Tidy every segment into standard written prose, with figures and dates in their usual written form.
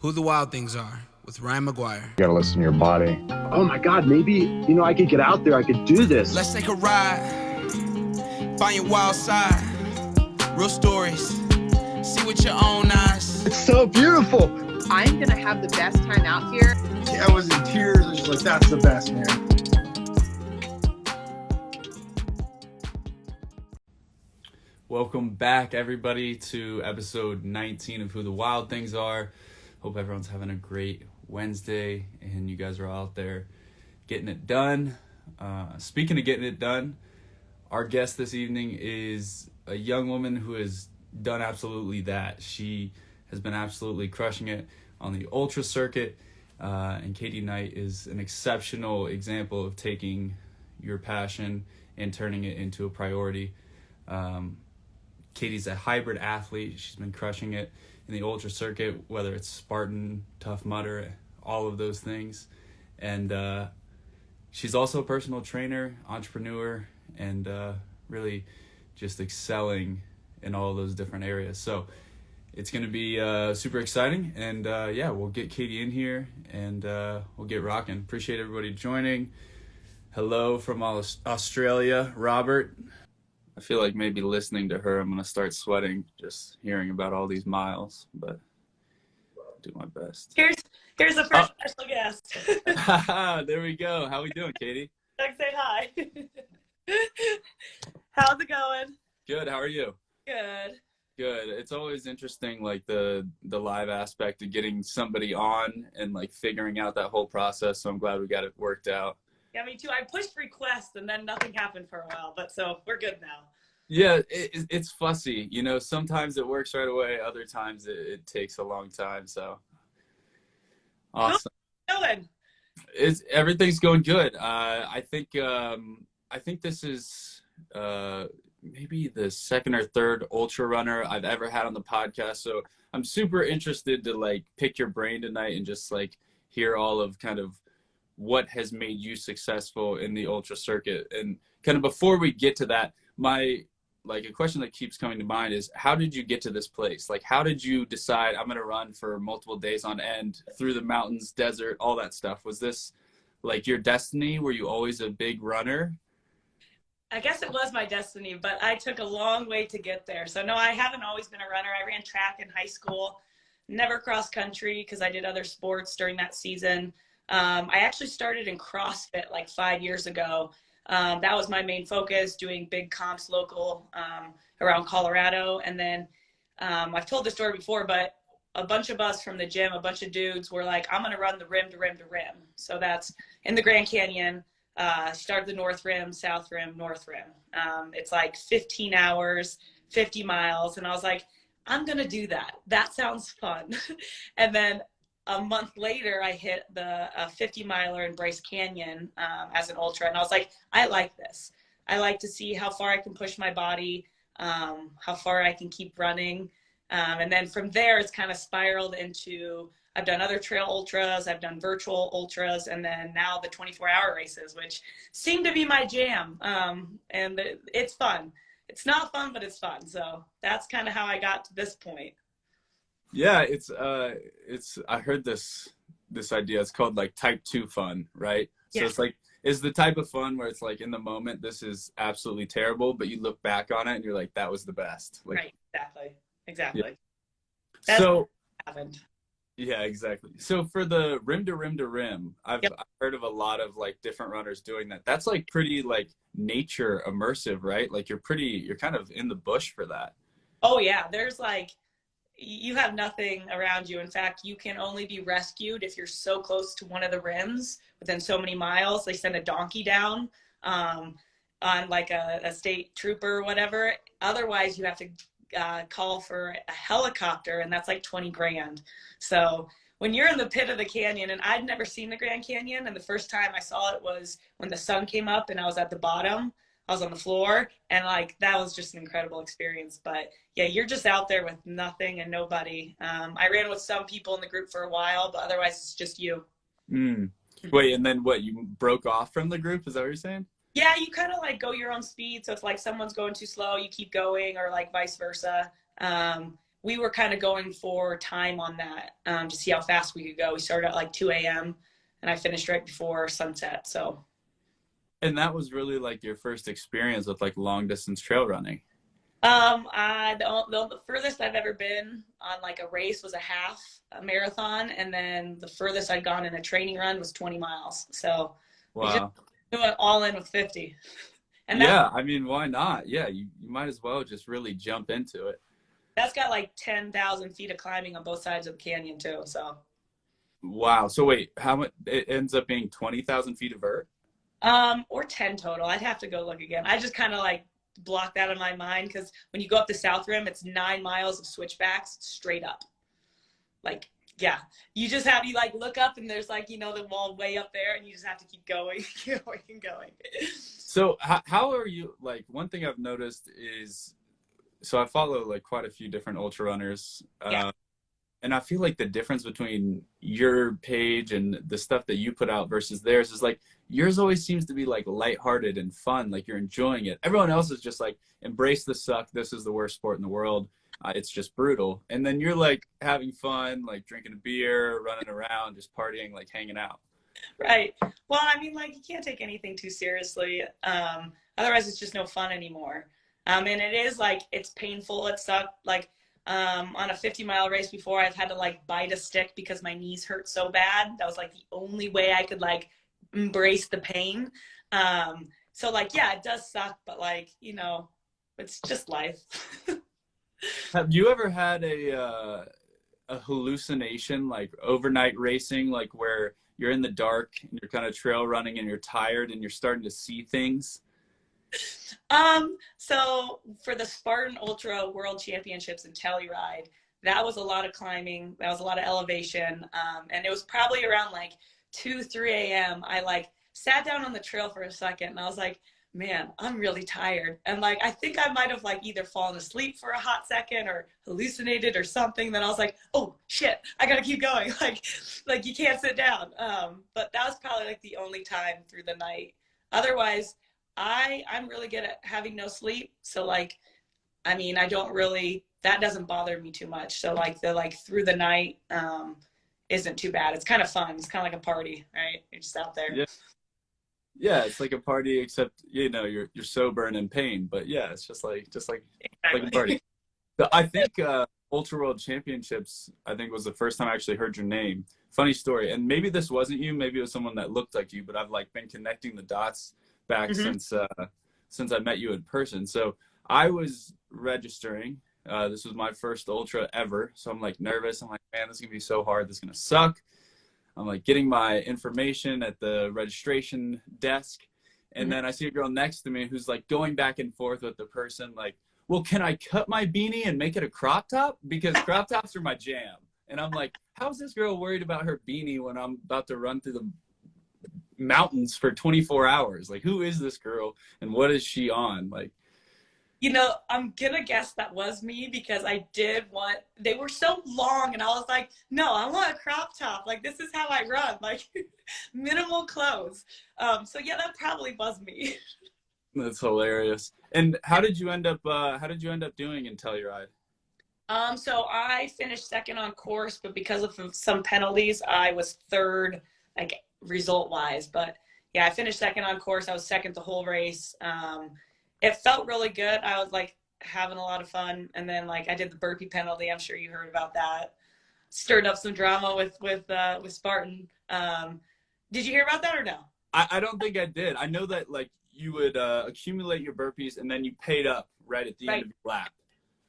Who the Wild Things Are with Ryan McGuire. You gotta listen to your body. Oh my God, maybe, I could get out there, I could do this. Let's take a ride, find your wild side, real stories, see with your own eyes. It's so beautiful. I'm gonna have the best time out here. I was in tears. I was just like, that's the best, man. Welcome back, everybody, to episode 19 of Who the Wild Things Are. Hope everyone's having a great Wednesday and you guys are out there getting it done. Speaking of getting it done, our guest this evening is a young woman who has done absolutely that. She has been absolutely crushing it on the ultra circuit, and Katie Knight is an exceptional example of taking your passion and turning it into a priority. Katie's a hybrid athlete. She's been crushing it in the ultra circuit, whether it's Spartan, Tough Mudder, all of those things. And she's also a personal trainer, entrepreneur, and really just excelling in all of those different areas. So it's going to be super exciting. And we'll get Katie in here and we'll get rocking. Appreciate everybody joining. Hello from Australia, Robert. I feel like maybe listening to her, I'm going to start sweating just hearing about all these miles, but I'll do my best. Here's the first special guest. There we go. How we doing, Katie? Doug, say hi. How's it going? Good. How are you? Good. Good. It's always interesting, like the live aspect of getting somebody on and like figuring out that whole process. So I'm glad we got it worked out. Yeah, me too. I pushed request and then nothing happened for a while, but so we're good now. Yeah, it's fussy. You know, sometimes it works right away. Other times it takes a long time. So awesome. How's it going? Everything's going good. I think this is maybe the second or third ultra runner I've ever had on the podcast. So I'm super interested to like pick your brain tonight and just like hear all of kind of what has made you successful in the ultra circuit. And kind of before we get to that, a question that keeps coming to mind is, how did you get to this place? Like, how did you decide I'm going to run for multiple days on end through the mountains, desert, all that stuff? Was this like your destiny? Were you always a big runner? I guess it was my destiny, but I took a long way to get there. So no, I haven't always been a runner. I ran track in high school, never cross country because I did other sports during that season. I actually started in CrossFit like 5 years ago. That was my main focus, doing big comps local around Colorado. And then I've told the story before, but a bunch of us from the gym, a bunch of dudes were like, I'm going to run the rim to rim to rim. So that's in the Grand Canyon. Started the North Rim, South Rim, North Rim. It's like 15 hours, 50 miles. And I was like, I'm going to do that. That sounds fun. And then a month later, I hit the 50 miler in Bryce Canyon as an ultra. And I was like, I like this. I like to see how far I can push my body, how far I can keep running. And then from there, it's kind of spiraled into, I've done other trail ultras, I've done virtual ultras, and then now the 24-hour races, which seem to be my jam. And it's fun. It's not fun, but it's fun. So that's kind of how I got to this point. Yeah, I heard this idea. It's called like type 2 fun, right? So It's like, is the type of fun where it's like in the moment, this is absolutely terrible, but you look back on it and you're like, that was the best. Like, right. Exactly. Yeah. That's so what happened. Yeah, exactly. So for the rim to rim to rim, I've heard of a lot of like different runners doing that. That's like pretty like nature immersive, right? Like you're kind of in the bush for that. Oh yeah. There's like, you have nothing around you. In fact, you can only be rescued if you're so close to one of the rims within so many miles. They send a donkey down on like a state trooper or whatever. Otherwise, you have to call for a helicopter, and that's like 20 grand. So when you're in the pit of the canyon, and I'd never seen the Grand Canyon, and the first time I saw it was when the sun came up and I was at the bottom. I was on the floor, and like that was just an incredible experience. But yeah, you're just out there with nothing and nobody. I ran with some people in the group for a while, but otherwise it's just you. Wait, and then what, you broke off from the group? Is that what you're saying? Yeah, you kind of like go your own speed. So if like someone's going too slow, you keep going, or like vice versa. we were kind of going for time on that to see how fast we could go. We started at like 2 a.m. and I finished right before sunset. So. And that was really like your first experience with like long distance trail running. The furthest I've ever been on like a race was a marathon, and then the furthest I'd gone in a training run was 20 miles. So Wow. we went all in with 50. And yeah, I mean, why not? Yeah, you might as well just really jump into it. That's got like 10,000 feet of climbing on both sides of the canyon too. So. Wow. So wait, how much? It ends up being 20,000 feet of vert? Or 10 total. I'd have to go look again. I just kind of like block that in my mind, because when you go up the South Rim, it's 9 miles of switchbacks straight up. Like, yeah, you like look up and there's like, the wall way up there, and you just have to keep going, going and going. So how are you, like, one thing I've noticed is, so I follow like quite a few different ultra runners. Yeah. And I feel like the difference between your page and the stuff that you put out versus theirs is like, yours always seems to be like lighthearted and fun. Like you're enjoying it. Everyone else is just like, embrace the suck. This is the worst sport in the world. It's just brutal. And then you're like having fun, like drinking a beer, running around, just partying, like hanging out. Right. Well, I mean, like you can't take anything too seriously. Otherwise it's just no fun anymore. And it is like, it's painful. It sucked. Like, on a 50-mile race before, I've had to like bite a stick because my knees hurt so bad. That was like the only way I could like embrace the pain. So like, yeah, it does suck, but like, it's just life. Have you ever had a hallucination, like overnight racing, like where you're in the dark and you're kind of trail running and you're tired and you're starting to see things? So for the Spartan Ultra World Championships in Telluride, that was a lot of climbing. That was a lot of elevation. And it was probably around like 3 a.m. I like sat down on the trail for a second and I was like, man, I'm really tired. And like, I think I might've like either fallen asleep for a hot second or hallucinated or something. Then I was like, oh shit, I gotta keep going. Like you can't sit down. But that was probably like the only time through the night. Otherwise, I'm really good at having no sleep. So like, I mean, that doesn't bother me too much. So like through the night, isn't too bad. It's kind of fun. It's kind of like a party, right? You're just out there. Yeah. It's like a party, except, you're sober and in pain, but yeah, it's just like Exactly. like a party. So I think, Ultra World Championships, I think was the first time I actually heard your name. Funny story. And maybe this wasn't you, maybe it was someone that looked like you, but I've like been connecting the dots back since I met you in person. So I was registering. This was my first ultra ever. So I'm like nervous. I'm like, man, this is gonna be so hard. This is gonna suck. I'm like getting my information at the registration desk. And then I see a girl next to me who's like going back and forth with the person like, well, can I cut my beanie and make it a crop top? Because crop tops are my jam. And I'm like, how's this girl worried about her beanie when I'm about to run through the mountains for 24 hours? Like, who is this girl and what is she on? Like, I'm gonna guess that was me, because they were so long and I was like, no, I want a crop top. Like, this is how I run, like minimal clothes. So yeah, that probably was me. That's hilarious. And how did you end up doing in Telluride? So I finished second on course, but because of some penalties, I was third, like result wise. But yeah, I finished second on course. I was second the whole race. It felt really good. I was like having a lot of fun. And then like I did the burpee penalty. I'm sure you heard about that. Stirred up some drama with Spartan. Did you hear about that or no? I don't think I did. I know that like you would accumulate your burpees and then you paid up right at the end of your lap.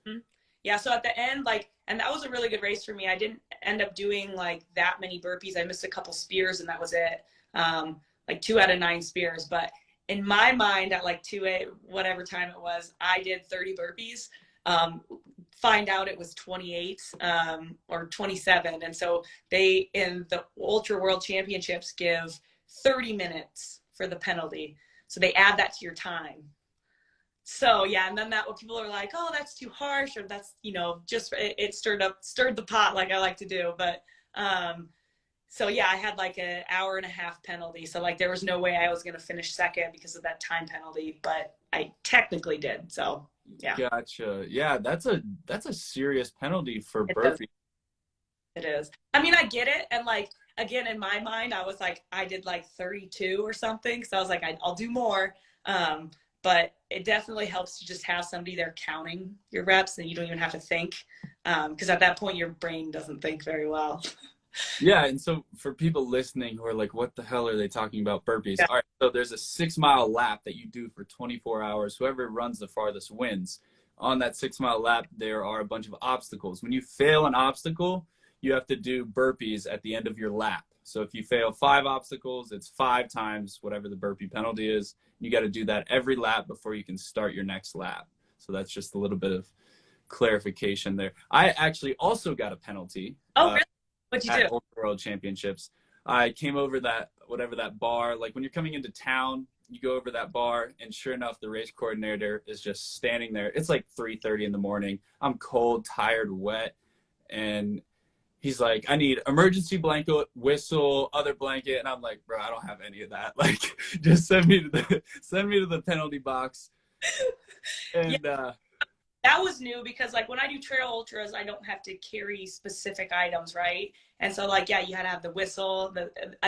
Mm-hmm. Yeah. So at the end, and that was a really good race for me. I didn't end up doing like that many burpees. I missed a couple spears and that was it. Like 2 out of 9 spears. But in my mind at like 2 whatever time it was, I did 30 burpees. Find out it was 28 or 27. And so they, in the Ultra World Championships, give 30 minutes for the penalty. So they add that to your time. So yeah, and then people are like, oh, that's too harsh, or that's, just it stirred the pot, like I like to do. But so yeah, I had like an hour and a half penalty. So like there was no way I was gonna finish second because of that time penalty, but I technically did. So Yeah. Gotcha. Yeah, that's a serious penalty for It burpee. It is. I mean, I get it. And like, again, in my mind, I was like, I did like 32 or something. So I was like, I'll do more. But it definitely helps to just have somebody there counting your reps and you don't even have to think. Because at that point, your brain doesn't think very well. Yeah, and so for people listening who are like, what the hell are they talking about burpees? Yeah. All right, so there's a 6-mile lap that you do for 24 hours. Whoever runs the farthest wins. On that 6-mile lap, there are a bunch of obstacles. When you fail an obstacle, you have to do burpees at the end of your lap. So if you fail 5 obstacles, it's 5 times whatever the burpee penalty is. You got to do that every lap before you can start your next lap. So that's just a little bit of clarification there. I actually also got a penalty. Oh, really? What'd you At do? Old World Championships. I came over that, whatever that bar, like when you're coming into town, you go over that bar, and sure enough, the race coordinator is just standing there. It's like 3:30 in the morning. I'm cold, tired, wet, and he's like, I need emergency blanket, whistle, other blanket, and I'm like, bro, I don't have any of that. Like, just send me to the penalty box. And Yeah. That was new because like when I do trail ultras, I don't have to carry specific items, right? And so like, yeah, you had to have the whistle.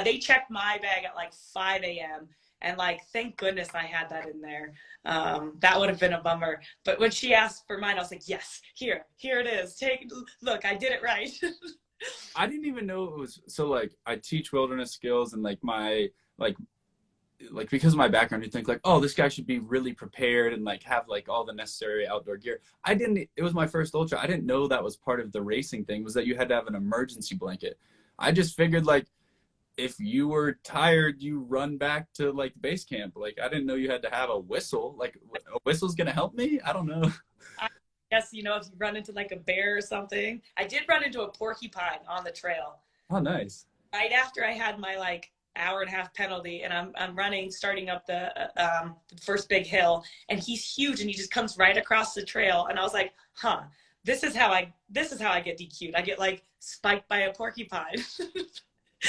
They checked my bag at like 5 a.m. And like, thank goodness I had that in there. That would have been a bummer. But when she asked for mine, I was like, yes, here it is. Look, I did it right. I didn't even know it was so. Like, I teach wilderness skills, and like my like because of my background, you think like, oh, this guy should be really prepared and like have like all the necessary outdoor gear. I didn't. It was my first ultra. I didn't know that was part of the racing thing, was that you had to have an emergency blanket. I just figured like if you were tired, you run back to like base camp. Like, I didn't know you had to have a whistle. Like, a whistle's gonna help me? I don't know. I guess, if you run into like a bear or something. I did run into a porcupine on the trail. Oh, nice. Right after I had my like hour-and-a-half penalty, and I'm running, starting up the first big hill, and he's huge, and he just comes right across the trail, and I was like, this is how I get DQ'd. I get like spiked by a porcupine.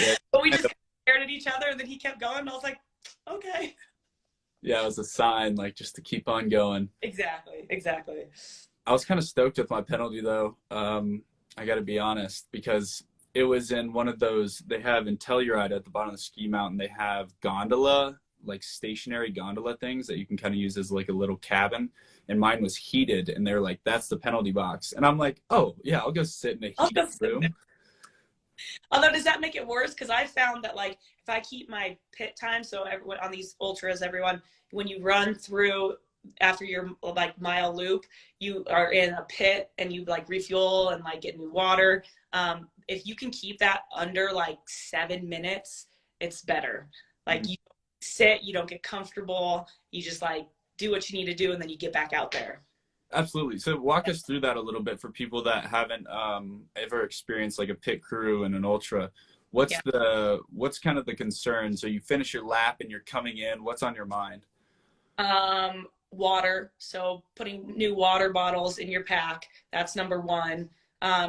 Yeah. But we just stared at each other, and then he kept going, and I was like, okay. Yeah, it was a sign, like, just to keep on going. Exactly. I was kind of stoked with my penalty, though. I got to be honest, because it was in one of those, they have in Telluride at the bottom of the ski mountain, they have gondola, like stationary gondola things that you can kind of use as like a little cabin. And mine was heated, and they're like, that's the penalty box. And I'm like, oh, yeah, I'll go sit in a heated room. Although, does that make it worse? Because I found that like if I keep my pit time, so everyone on these ultras, when you run through after your like mile loop, you are in a pit and you like refuel and like get new water. If you can keep that under like 7 minutes, it's better. Like, you sit, you don't get comfortable, you just like do what you need to do, and then you get back out there. Absolutely. So walk us through that a little bit for people that haven't ever experienced like a pit crew and an ultra. What's kind of the concern? So you finish your lap and you're coming in. What's on your mind? Water. So putting new water bottles in your pack. That's number one.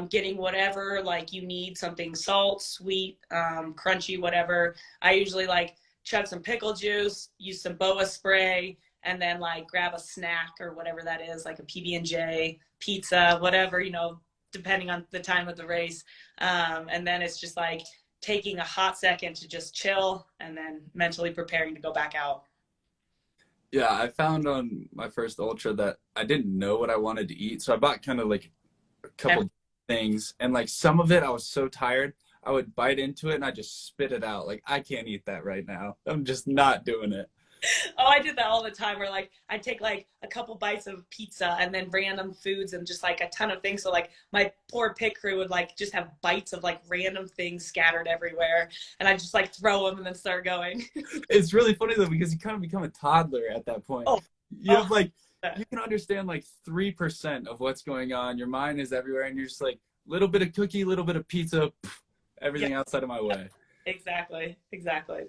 Getting whatever like you need, something salt, sweet, crunchy, whatever. I usually like chug some pickle juice, use some boa spray, and then like grab a snack or whatever that is, like a PB&J, pizza, whatever, depending on the time of the race. And then it's just like taking a hot second to just chill and then mentally preparing to go back out. Yeah, I found on my first ultra that I didn't know what I wanted to eat. So I bought kind of like a couple things, and like some of it I was so tired, I would bite into it and I just spit it out. Like, I can't eat that right now. I'm just not doing it. Oh, I did that all the time, where like I'd take like a couple bites of pizza and then random foods and just like a ton of things. So like my poor pit crew would like just have bites of like random things scattered everywhere, and I just like throw them and then start going. It's really funny though, because you kind of become a toddler at that point. Have like, you can understand like 3% of what's going on. Your mind is everywhere, and you're just like, little bit of cookie, little bit of pizza, everything outside of my way. Exactly.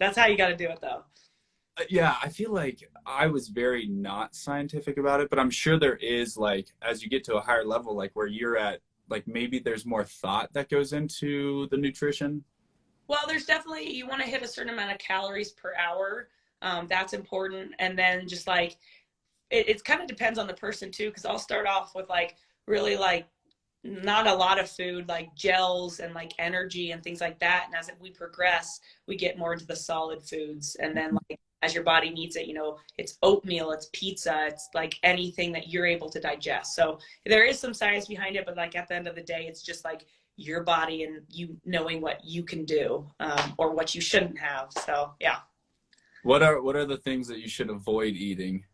That's how you got to do it though. Yeah, I feel like I was very not scientific about it, but I'm sure there is, like, as you get to a higher level, like where you're at, like maybe there's more thought that goes into the nutrition. Well, there's definitely, you want to hit a certain amount of calories per hour. That's important. And then just like it kind of depends on the person too, because I'll start off with like really like not a lot of food, like gels and like energy and things like that. And as we progress, we get more into the solid foods. And then like as your body needs it, you know, it's oatmeal, it's pizza, it's like anything that you're able to digest. So there is some science behind it, but like at the end of the day, it's just like your body and you knowing what you can do, or what you shouldn't have. So yeah. What are the things that you should avoid eating?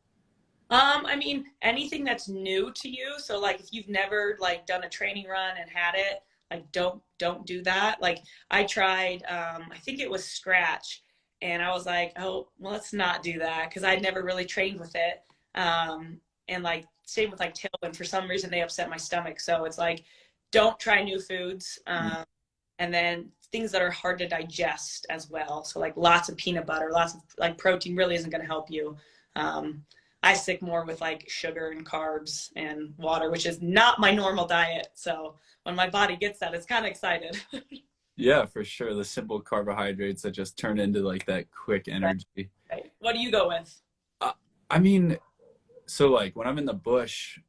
I mean, anything that's new to you. So like if you've never like done a training run and had it, like don't do that. Like I tried, I think it was scratch, and I was like, oh, well, let's not do that, because I'd never really trained with it. And like same with like tailwind, for some reason they upset my stomach. So it's like, don't try new foods. And then things that are hard to digest as well. So like lots of peanut butter, lots of like protein really isn't going to help you. I stick more with like sugar and carbs and water, which is not my normal diet. So when my body gets that, it's kind of excited. Yeah, for sure. The simple carbohydrates that just turn into like that quick energy. Right. What do you go with? I mean, so like when I'm in the bush,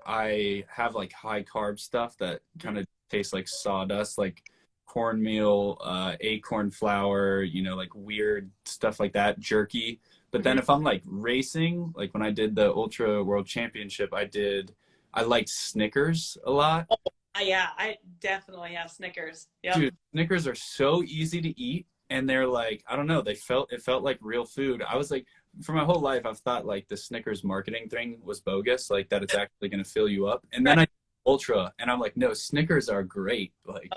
I have like high carb stuff that kind of tastes like sawdust, like cornmeal, acorn flour, you know, like weird stuff like that, jerky. But then if I'm like racing, like when I did the Ultra World Championship, I liked Snickers a lot. Oh, yeah, I definitely have Snickers. Yep. Dude, Snickers are so easy to eat, and they're like, I don't know, it felt like real food. I was like, for my whole life, I've thought like the Snickers marketing thing was bogus, like that it's actually going to fill you up. And then I Ultra, and I'm like, no, Snickers are great. Like,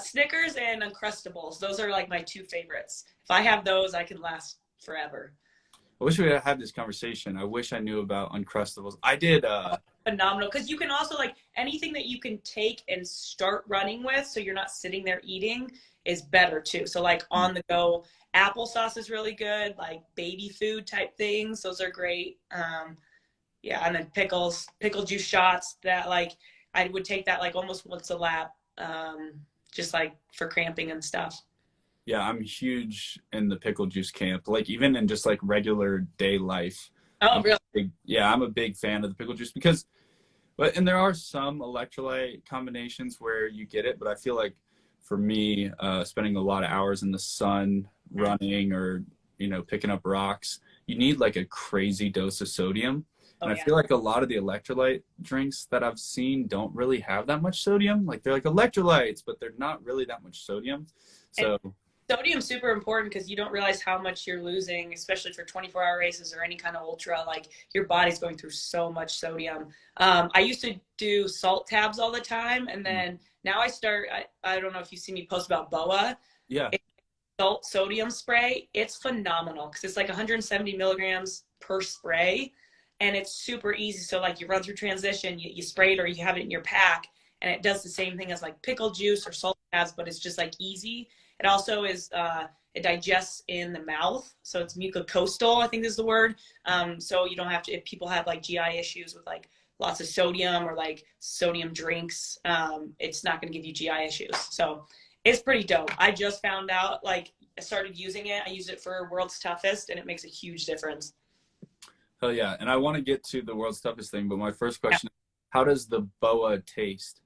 Snickers and Uncrustables, those are like my two favorites. If I have those, I can last forever. I wish we had had this conversation. I wish I knew about Uncrustables. I did. Phenomenal, because you can also like anything that you can take and start running with, so you're not sitting there eating, is better too. So like on the go, applesauce is really good. Like baby food type things, those are great. Yeah, and then pickle juice shots. That like I would take that like almost once a lap, just like for cramping and stuff. Yeah, I'm huge in the pickle juice camp. Like even in just like regular day life. Oh, really? I'm a big fan of the pickle juice because, and there are some electrolyte combinations where you get it, but I feel like for me, spending a lot of hours in the sun running or, you know, picking up rocks, you need like a crazy dose of sodium. And I feel like a lot of the electrolyte drinks that I've seen don't really have that much sodium. Like they're like electrolytes, but they're not really that much sodium. So sodium's super important because you don't realize how much you're losing, especially for 24-hour races or any kind of ultra. Like your body's going through so much sodium. I used to do salt tabs all the time, and then now I don't know if you see me post about BOA. Yeah. Salt sodium spray. It's phenomenal because it's like 170 milligrams per spray, and it's super easy. So like you run through transition, you spray it or you have it in your pack, and it does the same thing as like pickle juice or salt tabs, but it's just like easy. It also is, it digests in the mouth. So it's mucocostal, I think is the word. So you don't have to, if people have like GI issues with like lots of sodium or like sodium drinks, it's not going to give you GI issues. So it's pretty dope. I just found out, like I started using it. I used it for World's Toughest, and it makes a huge difference. Oh yeah. And I want to get to the World's Toughest thing, but my first question is, how does the BOA taste?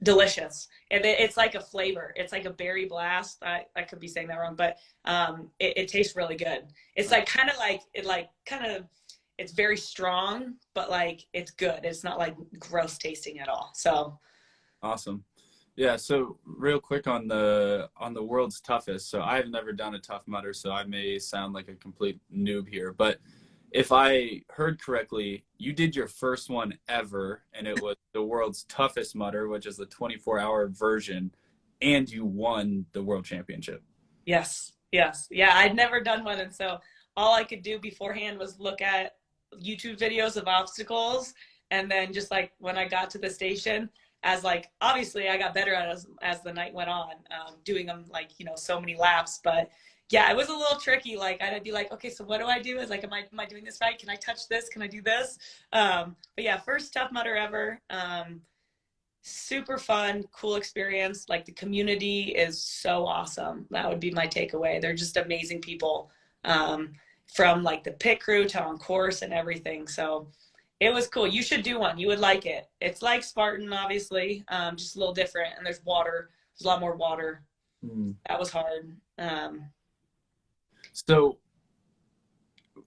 Delicious. And it's like a flavor. It's like a berry blast. I could be saying that wrong, but it tastes really good. It's like kind of it's very strong, but like it's good. It's not like gross tasting at all. So awesome. Yeah, so real quick on the World's Toughest. So I've never done a Tough Mudder, so I may sound like a complete noob here, but if I heard correctly, you did your first one ever, and it was the World's Toughest Mudder, which is the 24-hour version, and you won the World Championship. Yes. Yeah, I'd never done one, and so all I could do beforehand was look at YouTube videos of obstacles, and then just like when I got to the station, as like obviously I got better at it as the night went on, doing them like, you know, so many laps, but yeah, it was a little tricky. Like I'd be like, okay, so what do I do? Is like, am I doing this right? Can I touch this? Can I do this? But yeah, first Tough Mudder ever. Super fun, cool experience. Like the community is so awesome. That would be my takeaway. They're just amazing people. from like the pit crew to on course and everything. So it was cool. You should do one. You would like it. It's like Spartan, obviously, just a little different. And there's water. There's a lot more water. That was hard. So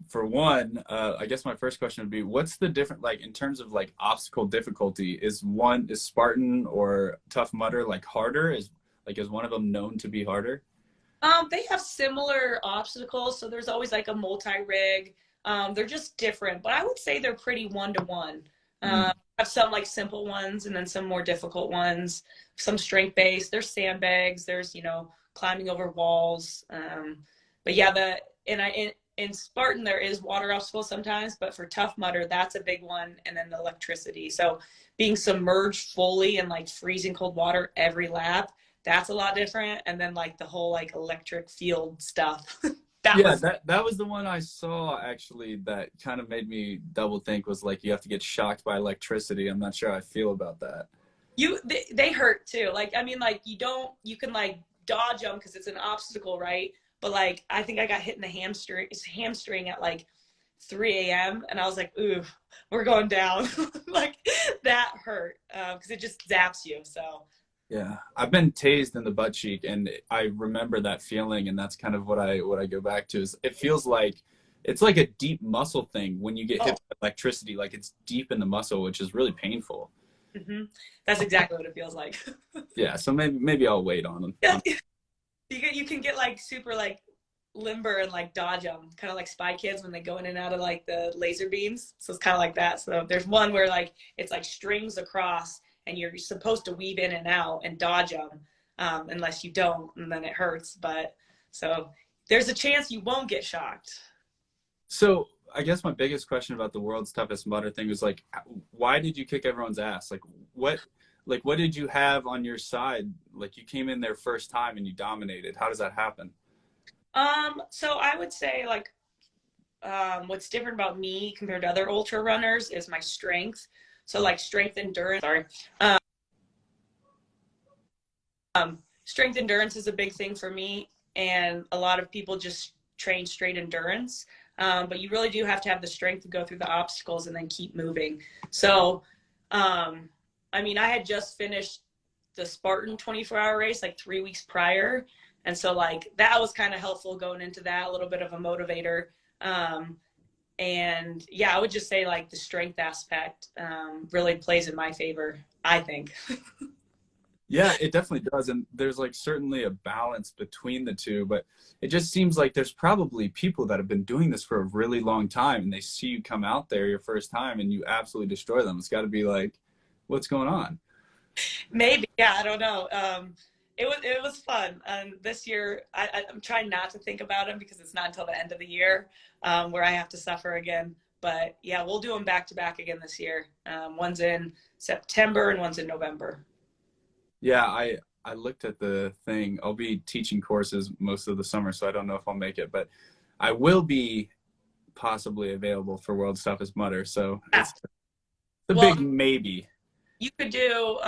for one, I guess my first question would be, what's the different, like in terms of like obstacle difficulty, is Spartan or Tough Mudder like harder? Is one of them known to be harder? They have similar obstacles. So there's always like a multi-rig. They're just different, but I would say they're pretty one-to-one. Have some like simple ones and then some more difficult ones, some strength based. There's sandbags, there's, you know, climbing over walls. But yeah, in Spartan, there is water obstacles sometimes, but for Tough Mudder, that's a big one. And then the electricity. So being submerged fully in like freezing cold water every lap, that's a lot different. And then like the whole like electric field stuff. That was the one I saw actually that kind of made me double think, was like you have to get shocked by electricity. I'm not sure how I feel about that. They hurt too. Like, I mean, like you can like dodge them because it's an obstacle, right? But like, I think I got hit in the hamstring at like 3 a.m. and I was like, ooh, we're going down. Like that hurt because it just zaps you. So yeah, I've been tased in the butt cheek, and I remember that feeling, and that's kind of what I go back to. Is it feels like it's like a deep muscle thing when you get hit by electricity, like it's deep in the muscle, which is really painful. That's exactly what it feels like. Yeah, so maybe I'll wait on them. Yeah. You can get like super like limber and like dodge them, kind of like Spy Kids when they go in and out of like the laser beams. So it's kind of like that. So there's one where like it's like strings across, and you're supposed to weave in and out and dodge them, unless you don't, and then it hurts. But so there's a chance you won't get shocked. So I guess my biggest question about the World's Toughest Mudder thing was like, why did you kick everyone's ass? Like what did you have on your side? Like you came in there first time and you dominated. How does that happen? So I would say like, what's different about me compared to other ultra runners is my strength. So like strength endurance is a big thing for me. And a lot of people just train straight endurance. But you really do have to have the strength to go through the obstacles and then keep moving. So, I mean, I had just finished the Spartan 24-hour race like 3 weeks prior. And so like that was kind of helpful going into that, a little bit of a motivator. And yeah, I would just say like the strength aspect really plays in my favor, I think. Yeah, it definitely does. And there's like certainly a balance between the two, but it just seems like there's probably people that have been doing this for a really long time, and they see you come out there your first time and you absolutely destroy them. It's got to be like, what's going on? Maybe. Yeah, I don't know. It was fun. This year, I'm trying not to think about them because it's not until the end of the year where I have to suffer again. But yeah, we'll do them back to back again this year. One's in September and one's in November. Yeah, I looked at the thing. I'll be teaching courses most of the summer, so I don't know if I'll make it, but I will be possibly available for World's Toughest Mudder. So it's a big maybe. You could do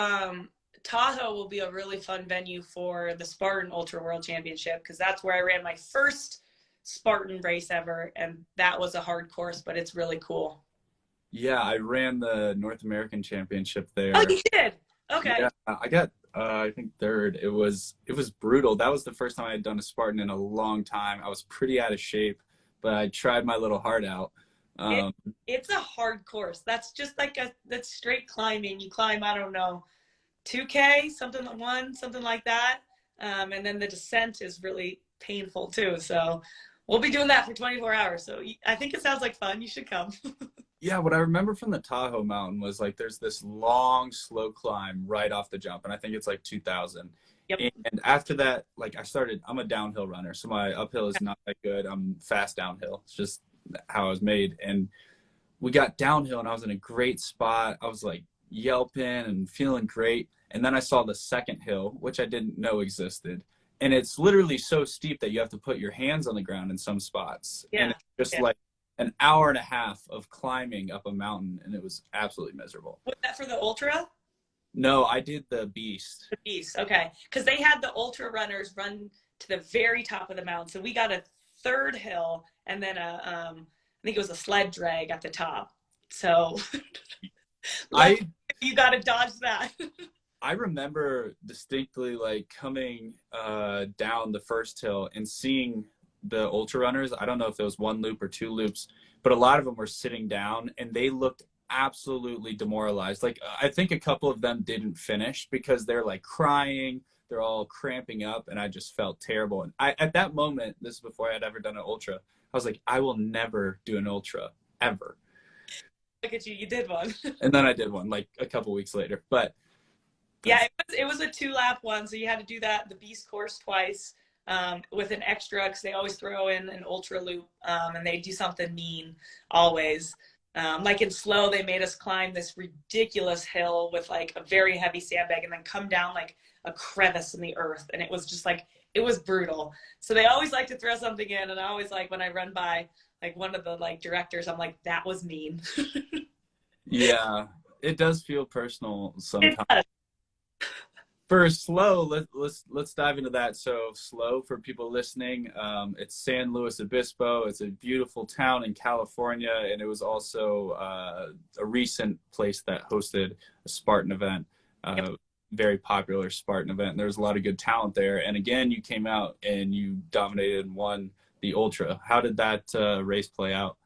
Tahoe will be a really fun venue for the Spartan Ultra World Championship, because that's where I ran my first Spartan race ever, and that was a hard course, but it's really cool. Yeah, I ran the North American Championship there. Oh, you did? Okay. Yeah, I got I think third. It was brutal. That was the first time I had done a Spartan in a long time. I was pretty out of shape, but I tried my little heart out. It's a hard course. That's just like that's straight climbing. You climb, I don't know, 2K, something like that. And then the descent is really painful too. So we'll be doing that for 24 hours. So I think it sounds like fun. You should come. Yeah, what I remember from the Tahoe Mountain was like there's this long, slow climb right off the jump, and I think it's like 2,000. Yep. And after that, like I'm a downhill runner, so my uphill is not that good. I'm fast downhill. It's just how I was made. And we got downhill, and I was in a great spot. I was like yelping and feeling great. And then I saw the second hill, which I didn't know existed. And it's literally so steep that you have to put your hands on the ground in some spots. Yeah. And it's just like an hour and a half of climbing up a mountain, and it was absolutely miserable. Was that for the ultra? No, I did the Beast. The Beast, okay. Because they had the ultra runners run to the very top of the mountain. So we got a third hill, and then I think it was a sled drag at the top. So you got to dodge that. I remember distinctly like coming down the first hill and seeing the ultra runners. I don't know if there was one loop or two loops, but a lot of them were sitting down and they looked absolutely demoralized. Like I think a couple of them didn't finish because they're like crying, they're all cramping up, and I just felt terrible. And at that moment, this is before I had ever done an ultra, I was like, I will never do an ultra ever. Look at you, you did one. And then I did one like a couple weeks later. But yeah, it was a 2-lap one, so you had to do that the beast course twice with an extra, because they always throw in an ultra loop, and they do something mean always. Like in slow, they made us climb this ridiculous hill with like a very heavy sandbag and then come down like a crevice in the earth. And it was just like, it was brutal. So they always like to throw something in. And I always like when I run by like one of the like directors, I'm like, that was mean. Yeah, it does feel personal sometimes. For slow, let's dive into that. So slow, for people listening, it's San Luis Obispo. It's a beautiful town in California, and it was also a recent place that hosted a Spartan event, very popular Spartan event. And there was a lot of good talent there. And again, you came out and you dominated and won the ultra. How did that race play out?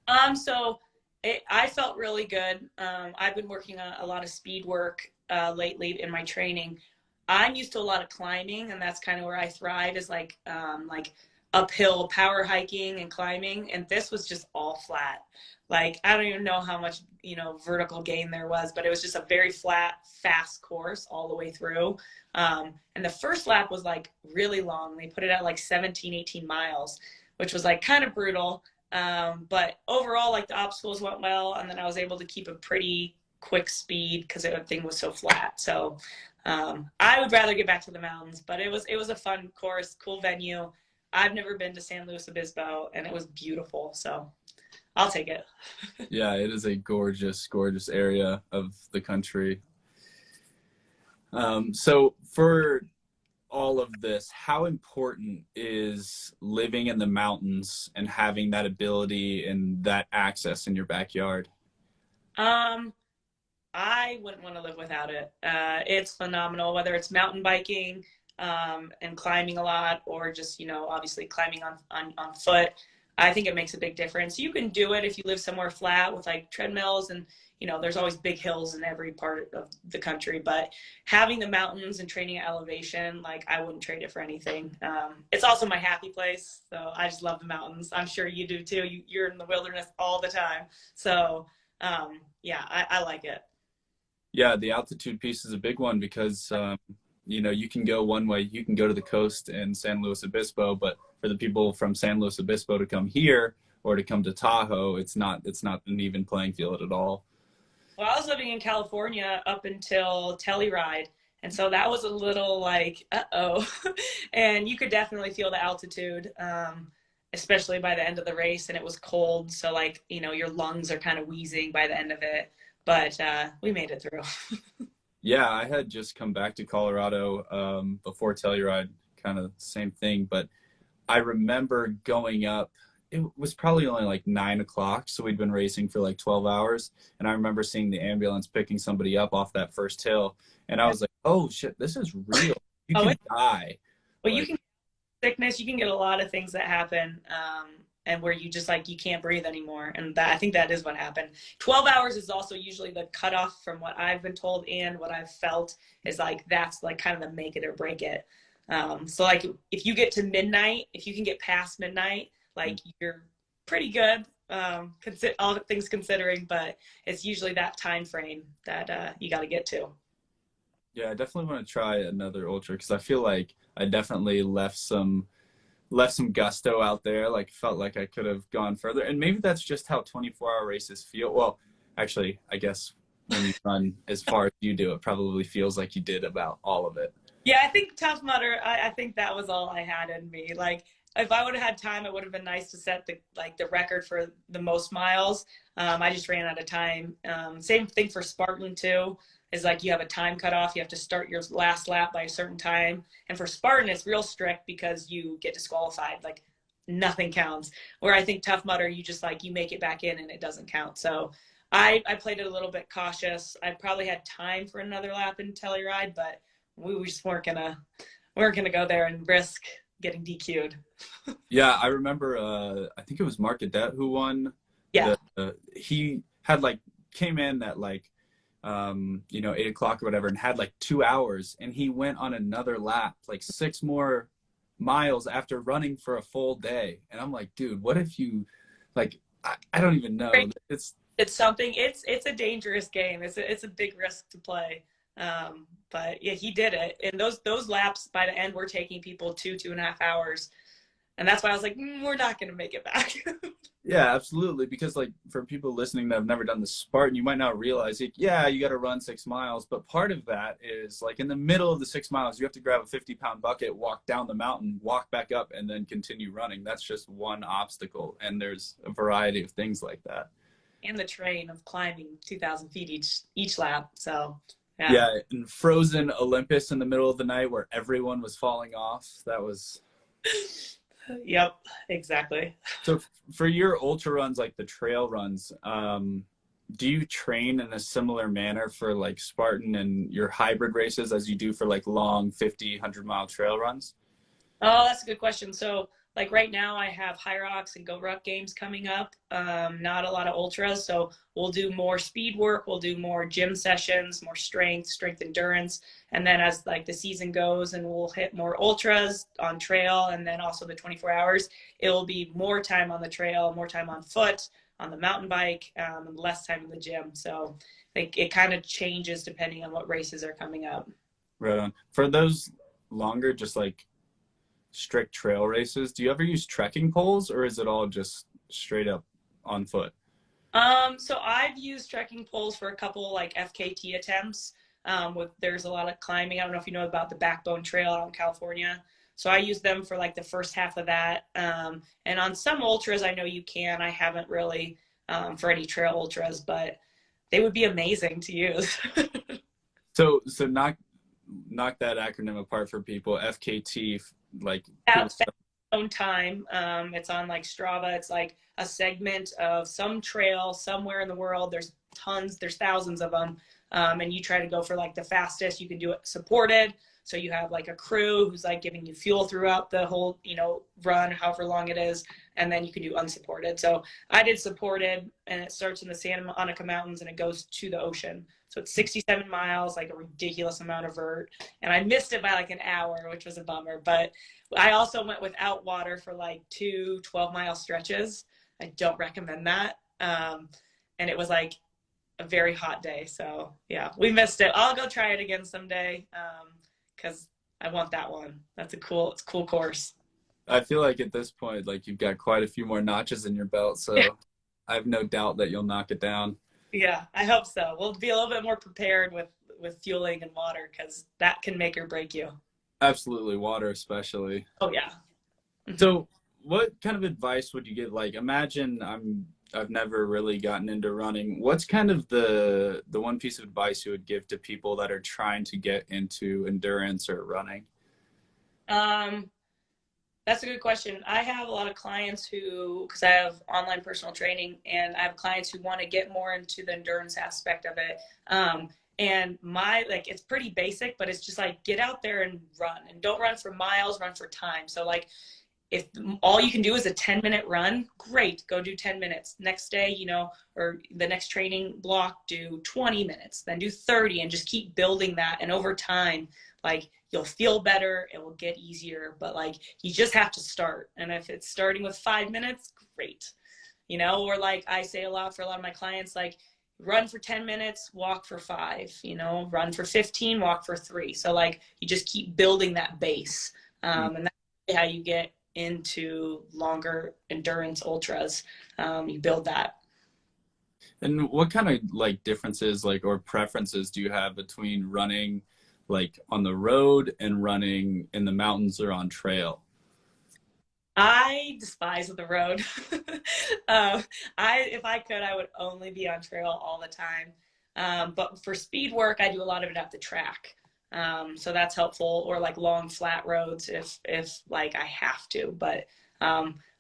I felt really good. I've been working on a lot of speed work lately in my training. I'm used to a lot of climbing, and that's kind of where I thrive, is like uphill power hiking and climbing. And this was just all flat. Like, I don't even know how much, vertical gain there was, but it was just a very flat, fast course all the way through. And the first lap was like really long. They put it at like 17, 18 miles, which was like kind of brutal. But overall, like the obstacles went well, and then I was able to keep a pretty quick speed because everything was so flat. So I would rather get back to the mountains, but it was a fun course, cool venue. I've never been to San Luis Obispo, and it was beautiful, so I'll take it. Yeah, it is a gorgeous, gorgeous area of the country. So for all of this, how important is living in the mountains and having that ability and that access in your backyard? I wouldn't want to live without it. It's phenomenal, whether it's mountain biking and climbing a lot, or just, obviously climbing on foot. I think it makes a big difference. You can do it if you live somewhere flat with like treadmills, and there's always big hills in every part of the country, but having the mountains and training at elevation, like, I wouldn't trade it for anything. It's also my happy place, so I just love the mountains. I'm sure you do too. You're in the wilderness all the time. So yeah, I like it. Yeah, the altitude piece is a big one because, you can go one way. You can go to the coast in San Luis Obispo, but for the people from San Luis Obispo to come here or to come to Tahoe, it's not an even playing field at all. Well, I was living in California up until Telluride, and so that was a little like, uh-oh. And you could definitely feel the altitude, especially by the end of the race, and it was cold, so like, your lungs are kind of wheezing by the end of it, but we made it through. Yeah, I had just come back to Colorado before Telluride, kind of same thing, but I remember going up. It was probably only like 9 o'clock, so we'd been racing for like 12 hours, and I remember seeing the ambulance picking somebody up off that first hill, and I was like, oh shit, this is real. You can die. Well, you can get sickness, you can get a lot of things that happen, and where you just like, you can't breathe anymore, and I think that is what happened. 12 hours is also usually the cutoff from what I've been told, and what I've felt is like, that's like kind of the make it or break it. So like, if you get to midnight, if you can get past midnight, like, you're pretty good, all things considering, but it's usually that time frame that you got to get to. Yeah, I definitely want to try another ultra because I feel like I definitely left some gusto out there. Like, felt like I could have gone further, and maybe that's just how 24-hour races feel. Well, actually, I guess when you run as far as you do, it probably feels like you did about all of it. Yeah, I think Tough Mudder, I think that was all I had in me. Like, if I would have had time, it would have been nice to set the record for the most miles. I just ran out of time. Same thing for Spartan too, is like, you have a time cutoff. You have to start your last lap by a certain time. And for Spartan, it's real strict because you get disqualified like nothing counts. Where I think Tough Mudder, you just like, you make it back in and it doesn't count. So I played it a little bit cautious. I probably had time for another lap in Telluride, but we just weren't gonna go there and risk getting DQ'd. Yeah, I remember. I think it was Mark Cadet who won. Yeah. He had like came in at like 8 o'clock or whatever, and had like 2 hours, and he went on another lap, like 6 more miles after running for a full day. And I'm like, dude, what if you like? I don't even know. It's something. It's a dangerous game. It's a big risk to play. But yeah, he did it. And those laps by the end were taking people 2.5 hours. And that's why I was like, we're not going to make it back. Yeah, absolutely. Because like for people listening that have never done the Spartan, you might not realize, like, yeah, you got to run 6 miles. But part of that is like in the middle of the 6 miles, you have to grab a 50-pound bucket, walk down the mountain, walk back up, and then continue running. That's just one obstacle. And there's a variety of things like that. And the train of climbing 2,000 feet each lap. So yeah, and frozen Olympus in the middle of the night where everyone was falling off. That was. Yep, exactly. So for your ultra runs, like the trail runs, do you train in a similar manner for like Spartan and your hybrid races as you do for like long 50, 100-mile trail runs? Oh, that's a good question. So like right now I have High Rocks and Go Ruck games coming up. Not a lot of ultras. So we'll do more speed work. We'll do more gym sessions, more strength endurance. And then as like the season goes and we'll hit more ultras on trail and then also the 24 hours, it will be more time on the trail, more time on foot, on the mountain bike, and less time in the gym. So like it kind of changes depending on what races are coming up. Right on. For those longer, just like strict trail races, do you ever use trekking poles or is it all just straight up on foot? So I've used trekking poles for a couple like FKT attempts. There's a lot of climbing. I don't know if you know about the Backbone Trail out in California. So I use them for like the first half of that. And on some ultras, I know you can. I haven't really for any trail ultras, but they would be amazing to use. So knock that acronym apart for people. FKT, like own time. It's on like Strava. It's like a segment of some trail somewhere in the world. There's thousands of them. And you try to go for like the fastest. You can do it supported. So you have like a crew who's like giving you fuel throughout the whole, run, however long it is. And then you can do unsupported. So I did supported and it starts in the Santa Monica Mountains and it goes to the ocean. So it's 67 miles, like a ridiculous amount of vert. And I missed it by like an hour, which was a bummer. But I also went without water for like 2 12-mile stretches. I don't recommend that. And it was like a very hot day. So yeah, we missed it. I'll go try it again someday because I want that one. It's a cool course. I feel like at this point, like you've got quite a few more notches in your belt. So I have no doubt that you'll knock it down. Yeah, I hope so. We'll be a little bit more prepared with fueling and water because that can make or break you. Absolutely, water especially. Oh yeah. So what kind of advice would you give? Like imagine I've never really gotten into running. What's kind of the one piece of advice you would give to people that are trying to get into endurance or running? That's a good question. I have a lot of clients because I have online personal training, and I have clients who want to get more into the endurance aspect of it. And it's pretty basic, but it's just like, get out there and run, and don't run for miles, run for time. So like, if all you can do is a 10-minute run, great, go do 10 minutes. Next day, or the next training block, do 20 minutes, then do 30, and just keep building that. And over time, like, you'll feel better, it will get easier, but like, you just have to start. And if it's starting with 5 minutes, great. Or like I say a lot for a lot of my clients, like, run for 10 minutes, walk for 5, run for 15, walk for 3. So like, you just keep building that base. And that's how you get into longer endurance ultras. You build that. And what kind of like differences or preferences do you have between running like on the road and running in the mountains or on trail? I despise the road. If I could, I would only be on trail all the time. But for speed work, I do a lot of it at the track. So that's helpful, or like long flat roads if like I have to, but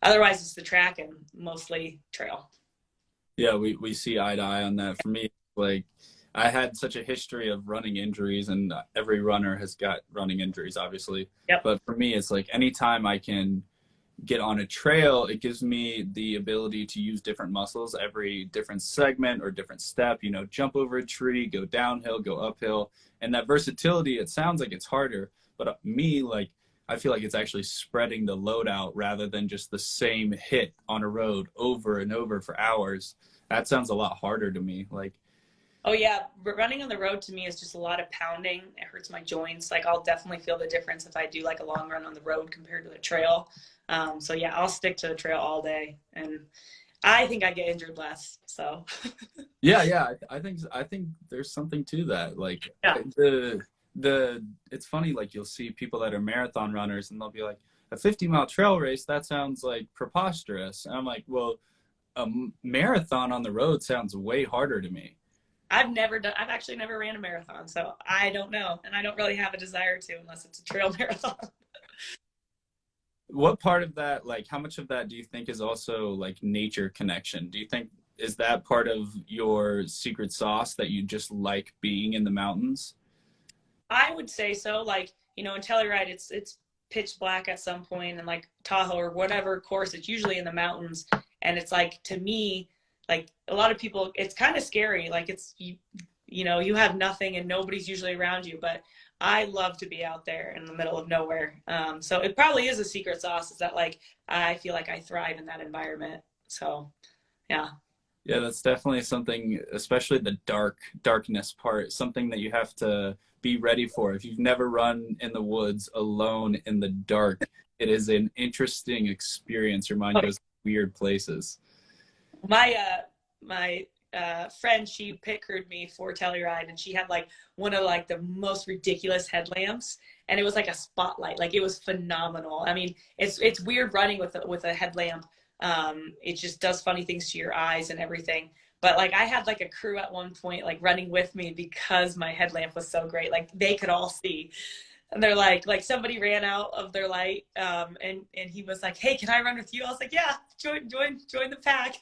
otherwise it's the track and mostly trail. Yeah, we see eye to eye on that. For me, like I had such a history of running injuries, and every runner has got running injuries, obviously. Yep. But for me, it's like anytime I can get on a trail, it gives me the ability to use different muscles, every different segment or different step, you know, jump over a tree, go downhill, go uphill. And that versatility, it sounds like it's harder, but me, like, I feel like it's actually spreading the load out rather than just the same hit on a road over and over for hours. That sounds a lot harder to me. Like, oh yeah, but running on the road to me is just a lot of pounding. It hurts my joints. Like I'll definitely feel the difference if I do like a long run on the road compared to the trail. So yeah, I'll stick to the trail all day, and I think I get injured less. So yeah, I think there's something to that. Like yeah. It's funny, like you'll see people that are marathon runners and they'll be like, a 50-mile trail race, that sounds like preposterous. And I'm like, well, a marathon on the road sounds way harder to me. I've actually never ran a marathon, so I don't know, and I don't really have a desire to unless it's a trail marathon. What part of that, like how much of that do you think is also like nature connection? Do you think, is that part of your secret sauce, that you just like being in the mountains? I would say so. Like, you know, in Telluride, it's pitch black at some point, and like Tahoe or whatever course, it's usually in the mountains. And it's like, to me, like a lot of people, it's kind of scary. Like it's, you know, you have nothing and nobody's usually around you, but I love to be out there in the middle of nowhere. So it probably is a secret sauce, is that like, I feel like I thrive in that environment. So yeah. Yeah, that's definitely something, especially the darkness part, something that you have to be ready for. If you've never run in the woods alone in the dark, it is an interesting experience. Your mind goes to weird places. My friend, she pit crewed me for Telluride, and she had like one of like the most ridiculous headlamps, and it was like a spotlight. Like it was phenomenal. I mean, it's weird running with a headlamp. It just does funny things to your eyes and everything. But like I had like a crew at one point like running with me because my headlamp was so great. Like they could all see. And they're like somebody ran out of their light, and he was like, "Hey, can I run with you?" I was like, "Yeah, join the pack."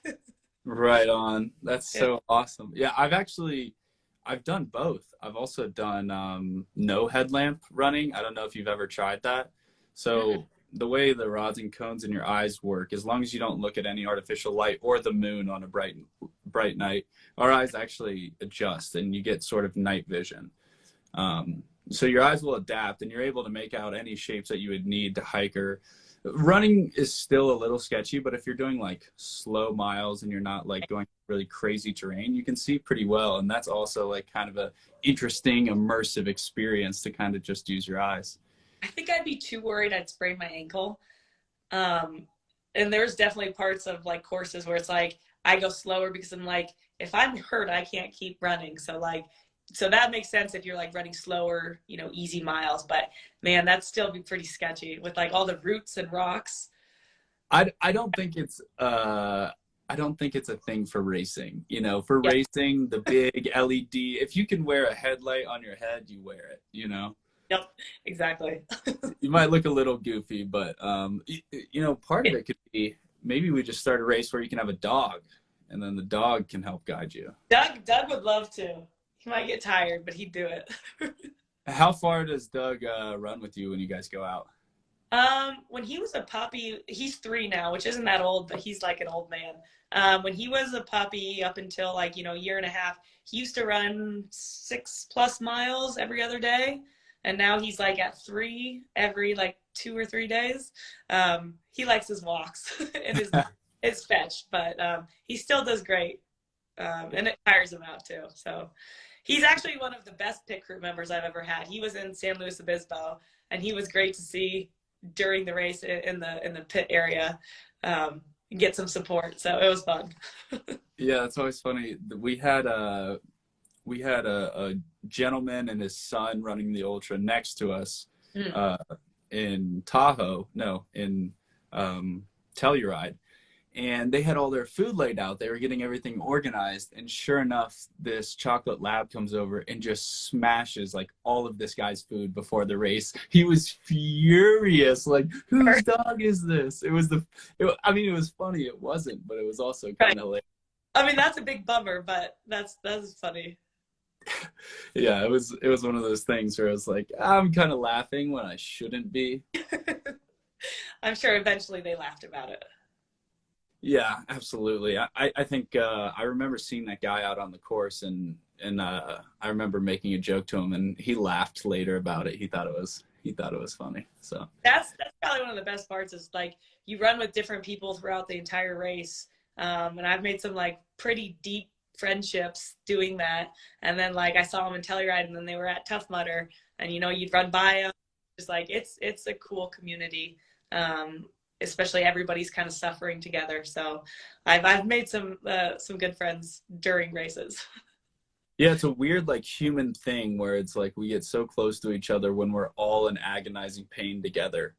Right on. That's so awesome. Yeah, I've done both. I've also done no headlamp running. I don't know if you've ever tried that. So the way the rods and cones in your eyes work, as long as you don't look at any artificial light or the moon on a bright night, our eyes actually adjust and you get sort of night vision. So your eyes will adapt and you're able to make out any shapes that you would need to hike. Or running is still a little sketchy, but if you're doing like slow miles and you're not like going really crazy terrain, you can see pretty well. And that's also like kind of a interesting, immersive experience to kind of just use your eyes. I think I'd be too worried I'd sprain my ankle. And there's definitely parts of like courses where it's like I go slower because I'm like, if I'm hurt, I can't keep running. So that makes sense if you're like running slower, you know, easy miles. But man, that'd still be pretty sketchy with like all the roots and rocks. I don't think it's a thing for racing. You know, for racing, the big LED, if you can wear a headlight on your head, you wear it, you know? Yep, exactly. You might look a little goofy, but you know, part of it could be maybe we just start a race where you can have a dog and then the dog can help guide you. Doug would love to. He might get tired, but he'd do it. How far does Doug run with you when you guys go out? When he was a puppy, he's 3 now, which isn't that old, but he's like an old man. When he was a puppy up until like, you know, a year and a half, he used to run 6+ miles every other day. And now he's like at 3 every like 2 or 3 days. He likes his walks and his fetch, but he still does great. And it tires him out too. So he's actually one of the best pit crew members I've ever had. He was in San Luis Obispo, and he was great to see during the race in the pit area, get some support. So it was fun. Yeah, it's always funny. We had a gentleman and his son running the ultra next to us in Tahoe, no, in Telluride. and they had all their food laid out. They were getting everything organized, and sure enough, this chocolate lab comes over and just smashes like all of this guy's food before the race. He was furious, like, whose dog is this? It was I mean, it was funny. It wasn't, but it was also kind of hilarious. I mean, that's a big bummer, but that's funny. Yeah, it was one of those things where I was like, I'm kind of laughing when I shouldn't be. I'm sure eventually they laughed about it. Yeah, absolutely. I think I remember seeing that guy out on the course, and I remember making a joke to him, and he laughed later about it. He thought it was funny. So That's probably one of the best parts is like you run with different people throughout the entire race. And I've made some like pretty deep friendships doing that. And then like I saw them in Telluride, and then they were at Tough Mudder, and you'd run by them. It's like it's a cool community. Especially everybody's kind of suffering together. So I've made some good friends during races. yeah, it's a weird like human thing where it's like we get so close to each other when we're all in agonizing pain together.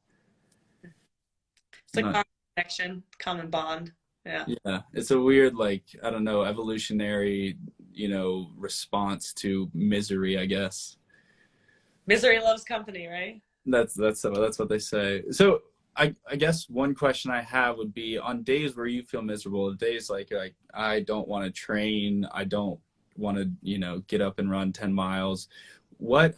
It's like common connection, common bond. Yeah. Yeah, it's a weird like, I don't know, evolutionary, response to misery, I guess. Misery loves company, right? That's what they say. So I guess one question I have would be, on days where you feel miserable, days like I don't want to train, I don't want to, get up and run 10 miles. What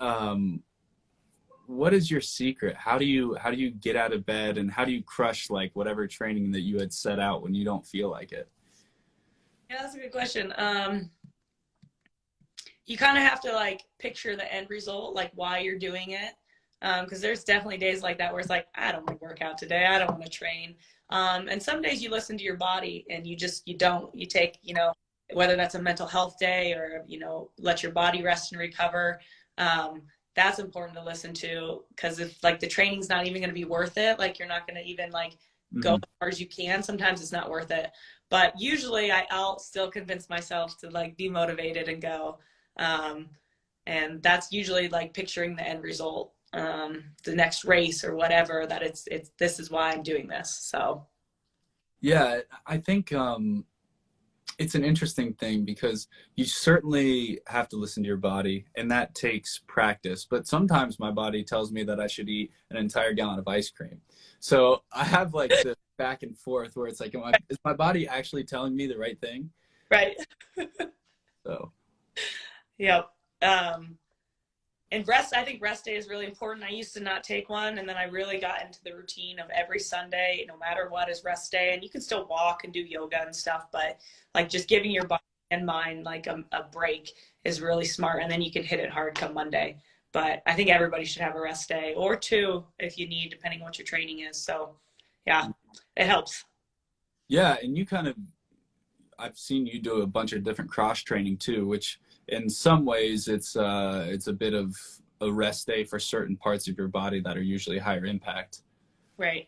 is your secret? How do you get out of bed, and how do you crush like whatever training that you had set out when you don't feel like it? Yeah, that's a good question. You kind of have to like picture the end result, like why you're doing it. Because there's definitely days like that where it's like, I don't want to work out today. I don't want to train. And some days you listen to your body and you take, whether that's a mental health day or, let your body rest and recover. That's important to listen to, because if like the training's not even going to be worth it, like you're not going to even like go as far as you can. Sometimes it's not worth it. But usually I'll still convince myself to like be motivated and go. And that's usually like picturing the end result. The next race or whatever, that it's this is why I'm doing this. So yeah, I think it's an interesting thing, because you certainly have to listen to your body, and that takes practice. But sometimes my body tells me that I should eat an entire gallon of ice cream. So I have like this back and forth where it's like, is my body actually telling me the right thing? Right. So yep. And I think rest day is really important. I used to not take one, and then I really got into the routine of every Sunday, no matter what, is rest day. And you can still walk and do yoga and stuff, but like just giving your body and mind like a break is really smart. And then you can hit it hard come Monday. But I think everybody should have a rest day, or two if you need, depending on what your training is. So yeah, it helps. Yeah, and I've seen you do a bunch of different cross training too, which in some ways it's a bit of a rest day for certain parts of your body that are usually higher impact. Right.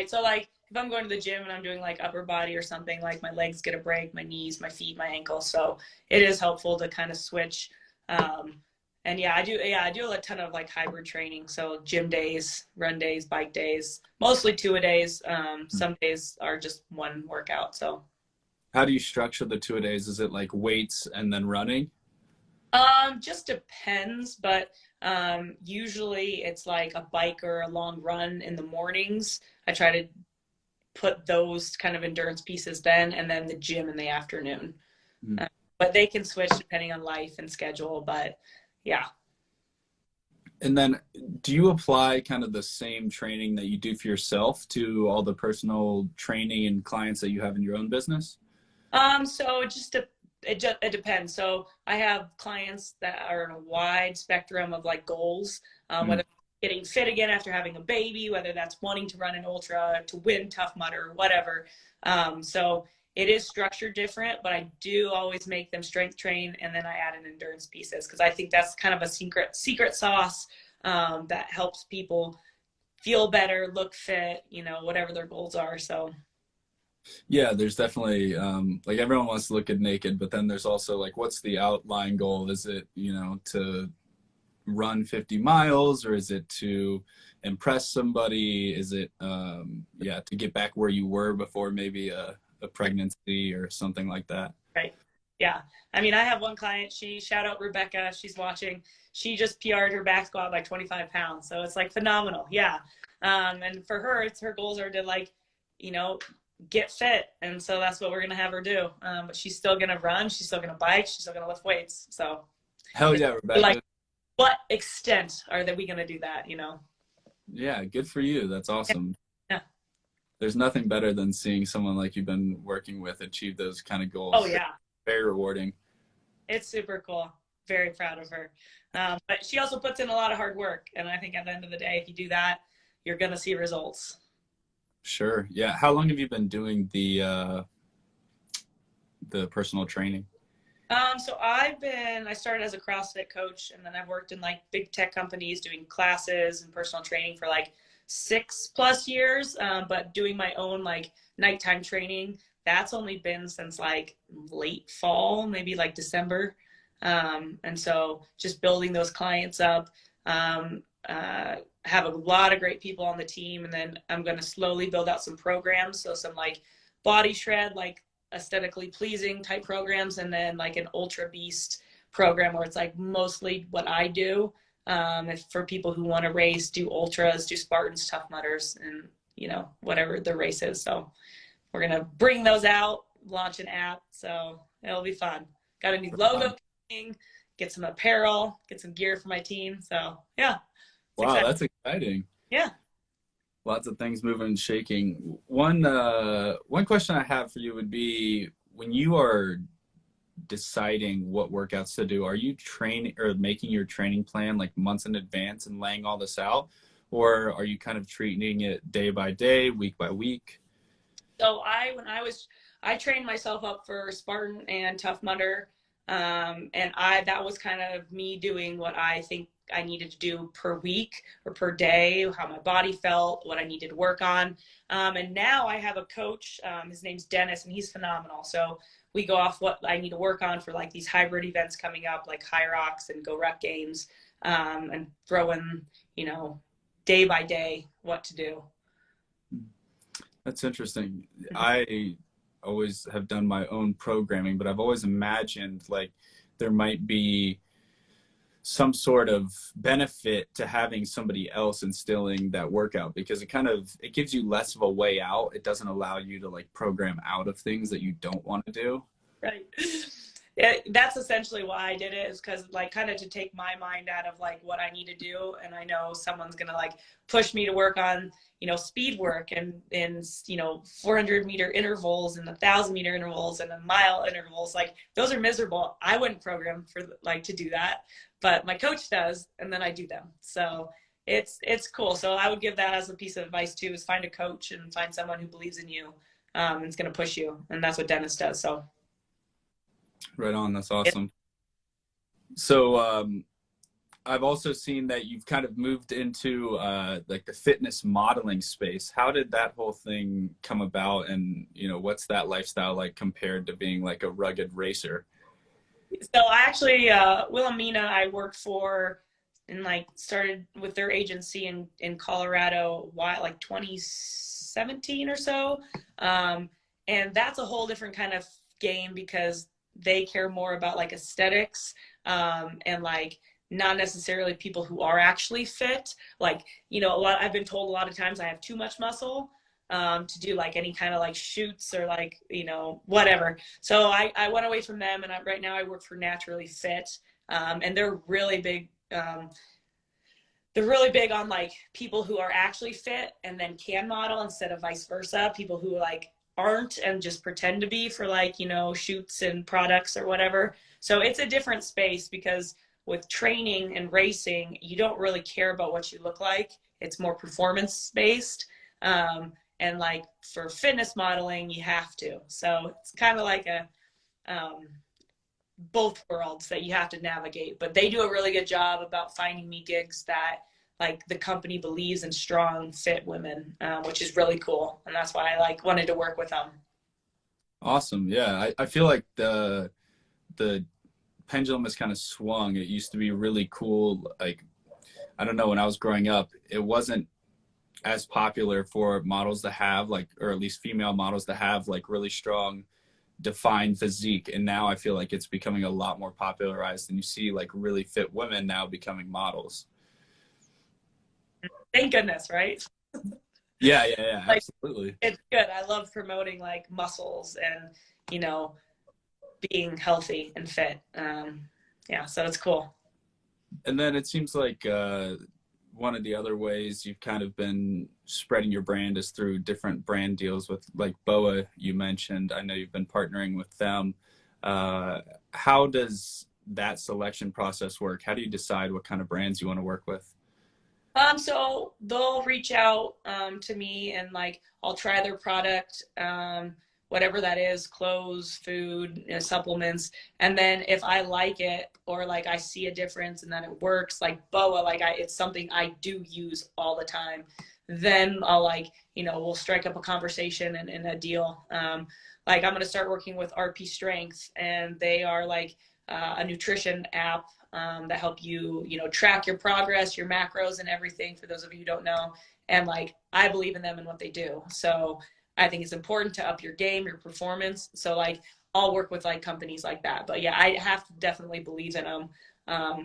So like if I'm going to the gym and I'm doing like upper body or something, like my legs get a break, my knees, my feet, my ankles. So it is helpful to kind of switch. And yeah, I do a ton of like hybrid training. So gym days, run days, bike days, mostly 2-a-days. Some days are just one workout. So how do you structure the 2-a-days? Is it like weights and then running? Just depends, but usually it's like a bike or a long run in the mornings. I try to put those kind of endurance pieces then, and then the gym in the afternoon. But they can switch depending on life and schedule, but yeah. And then do you apply kind of the same training that you do for yourself to all the personal training and clients that you have in your own business? So it depends. So I have clients that are in a wide spectrum of like goals, whether getting fit again after having a baby, whether that's wanting to run an ultra, to win Tough Mudder, or whatever. So it is structured different, but I do always make them strength train, and then I add in endurance pieces, because I think that's kind of a secret sauce that helps people feel better, look fit, whatever their goals are. So yeah, there's definitely like everyone wants to look good naked, but then there's also like, what's the outline goal? Is it to run 50 miles, or is it to impress somebody? Is it to get back where you were before maybe a a pregnancy or something like that. Right. Yeah. I mean, I have one client, shout out Rebecca, she's watching. She just PR'd her back squat by 25 pounds. So it's like phenomenal. Yeah. And for her, her goals are to like, you know, get fit. And so that's what we're going to have her do. But she's still going to run. She's still going to bike. She's still going to lift weights. So Hell yeah, Rebecca. like, what extent are we going to do that, you know? Yeah. Good for you. That's awesome. Yeah. There's nothing better than seeing someone like you've been working with achieve those kind of goals. Oh yeah. Very rewarding. It's super cool. Very proud of her. But she also puts in a lot of hard work. And I think at the end of the day, if you do that, you're going to see results. Sure. Yeah. How long have you been doing the personal training? So I started as a CrossFit coach, and then I've worked in like big tech companies doing classes and personal training for like 6+ years. But doing my own like nighttime training, that's only been since like late fall, maybe like December. And so just building those clients up, have a lot of great people on the team. And then I'm going to slowly build out some programs. So some like body shred, like aesthetically pleasing type programs. And then like an ultra beast program where it's like mostly what I do. If for people who want to race, do ultras, do Spartans, Tough Mudders, and you know, whatever the race is. So we're going to bring those out, launch an app. So it'll be fun. Got a new logo coming, get some apparel, get some gear for my team. So yeah. Wow, exciting. that's exciting. Yeah. Lots of things moving and shaking. One question I have for you would be, when you are deciding what workouts to do, are you training or making your training plan like months in advance and laying all this out? Or are you kind of treating it day by day, week by week? So I trained myself up for Spartan and Tough Mudder. And that was kind of me doing what I think I needed to do per week or per day, how my body felt, what I needed to work on. And now I have a coach, his name's Dennis, and he's phenomenal. So we go off what I need to work on for like these hybrid events coming up, like High Rocks and Go Rep Games, and throw in, you know, day by day what to do. That's interesting. I always have done my own programming, but I've always imagined like there might be some sort of benefit to having somebody else instilling that workout, because it gives you less of a way out. It doesn't allow you to like program out of things that you don't want to do. Right. Yeah, that's essentially why I did it, is because like kind of to take my mind out of like what I need to do. And I know someone's going to like push me to work on, you know, speed work and you know, 400-meter intervals and 1,000-meter intervals and a mile intervals. Like those are miserable. I wouldn't program for like to do that, but my coach does. And then I do them. So it's cool. So I would give that as a piece of advice too, is find a coach and find someone who believes in you. And it's going to push you. And that's what Dennis does. So. Right on. That's awesome. So I've also seen that you've kind of moved into like the fitness modeling space. How did that whole thing come about? And, you know, what's that lifestyle like compared to being like a rugged racer? So I actually, Wilhelmina, I worked for and like started with their agency in Colorado, like 2017 or so. And that's a whole different kind of game, because they care more about like aesthetics, and like not necessarily people who are actually fit. Like, you know, I've been told a lot of times I have too much muscle to do like any kind of like shoots or like, you know, whatever. So I went away from them, and right now I work for Naturally Fit, and they're really big. They're really big on like people who are actually fit and then can model instead of vice versa. People who like aren't and just pretend to be for like, you know, shoots and products or whatever. So it's a different space, because with training and racing, you don't really care about what you look like. It's more performance based. And like for fitness modeling, you have to. So it's kind of like a both worlds that you have to navigate. But they do a really good job about finding me gigs that like the company believes in strong, fit women, which is really cool. And that's why I like wanted to work with them. Awesome. Yeah. I feel like the pendulum has kind of swung. It used to be really cool. Like, I don't know, when I was growing up, it wasn't as popular for models to have, like, or at least female models to have like really strong defined physique, and now I feel like it's becoming a lot more popularized, and you see like really fit women now becoming models. Thank goodness, right? Yeah, Like, absolutely. it's good. I love promoting like muscles and, you know, being healthy and fit. Yeah, so it's cool. And then it seems like one of the other ways you've kind of been spreading your brand is through different brand deals with like BOA, you mentioned. I know you've been partnering with them. How does that selection process work? How do you decide what kind of brands you want to work with? So they'll reach out to me, and like I'll try their product, whatever that is, clothes, food, you know, supplements, and then if I like it or like I see a difference and that it works, like BOA, like it's something I do use all the time, then I'll like, you know, we'll strike up a conversation and a deal. Like I'm gonna start working with RP Strength, and they are like a nutrition app that help you, you know, track your progress, your macros and everything, for those of you who don't know. And like, I believe in them and what they do. So I think it's important to up your game, your performance. So like, I'll work with like companies like that. But yeah, I have to definitely believe in them